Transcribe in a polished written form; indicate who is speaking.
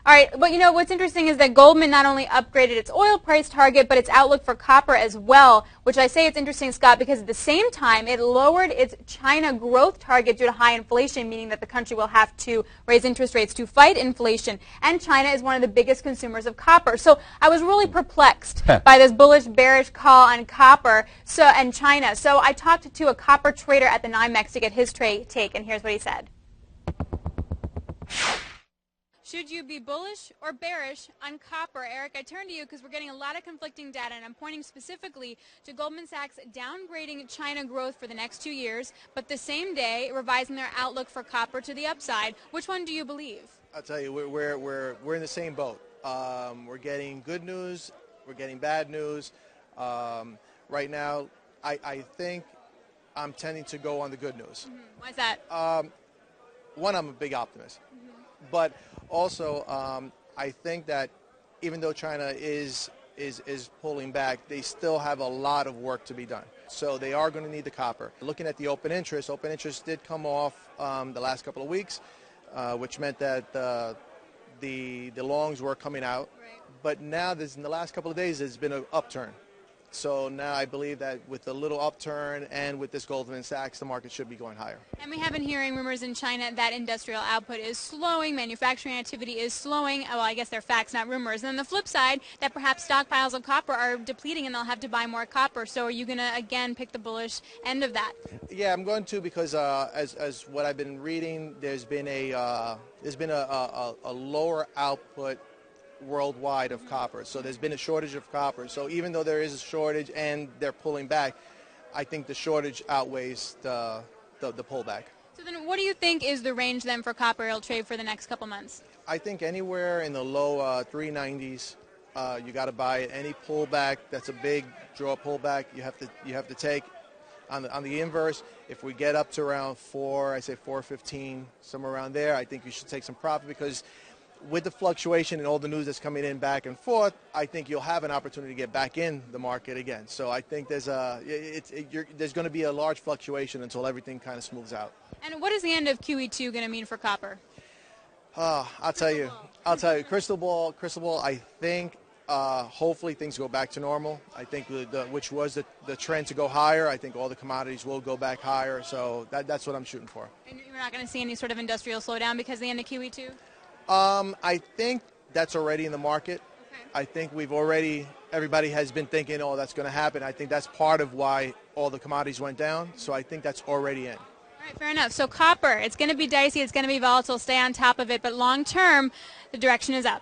Speaker 1: All right, but you know what's interesting is that Goldman not only upgraded its oil price target, but its outlook for copper as well, which I say it's interesting, Scott, because at the same time it lowered its China growth target due to high inflation, meaning that the country will have to raise interest rates to fight inflation. And China is one of the biggest consumers of copper. So I was really perplexed by this bullish-bearish call on copper and China. So I talked to a copper trader at the NYMEX to get his take, and here's what he said. Should you be bullish or bearish on copper? Eric, I turn to you because we're getting a lot of conflicting data, and I'm pointing specifically to Goldman Sachs downgrading China growth for the next 2 years, but the same day revising their outlook for copper to the upside. Which one do you believe?
Speaker 2: I'll tell you, we're in the same boat. We're getting good news, we're getting bad news. Right now, I think I'm tending to go on the good news.
Speaker 1: Why is that?
Speaker 2: One, I'm a big optimist. But also, I think that even though China is pulling back, they still have a lot of work to be done. So they are going to need the copper. Looking at the open interest did come off the last couple of weeks, which meant that the longs were coming out.
Speaker 1: Right.
Speaker 2: But now, in the last couple of days, there's been an upturn. So now I believe that with a little upturn and with this Goldman Sachs, the market should be going higher. And
Speaker 1: we have been hearing rumors in China that industrial output is slowing, manufacturing activity is slowing. Well, I guess they're facts, not rumors. And on the flip side, that perhaps stockpiles of copper are depleting and they'll have to buy more copper. So are you going to, again, pick the bullish end of that?
Speaker 2: Yeah, I'm going to, because as what I've been reading, there's been a lower output worldwide of copper. So there's been a shortage of copper. So even though there is a shortage and they're pulling back, I think the shortage outweighs the pullback.
Speaker 1: So then what do you think is the range then for copper it'll trade for the next couple months?
Speaker 2: I think anywhere in the low 390s, you got to buy it. Any pullback that's a big draw pullback, you have to take. On the inverse, if we get up to around 415, somewhere around there, I think you should take some profit, because with the fluctuation and all the news that's coming in back and forth, I think you'll have an opportunity to get back in the market again. So I think there's going to be a large fluctuation until everything kind of smooths out.
Speaker 1: And what is the end of QE2 going to mean for copper?
Speaker 2: I'll tell you, crystal ball. I think hopefully things go back to normal. I think which was the trend to go higher. I think all the commodities will go back higher. So that's what I'm shooting for. And
Speaker 1: you're not going to see any sort of industrial slowdown because of the end of QE2?
Speaker 2: I think that's already in the market.
Speaker 1: Okay.
Speaker 2: I think everybody has been thinking, oh, that's going to happen. I think that's part of why all the commodities went down. So I think that's already in.
Speaker 1: All right, fair enough. So copper, it's going to be dicey, it's going to be volatile, stay on top of it, but long term, the direction is up.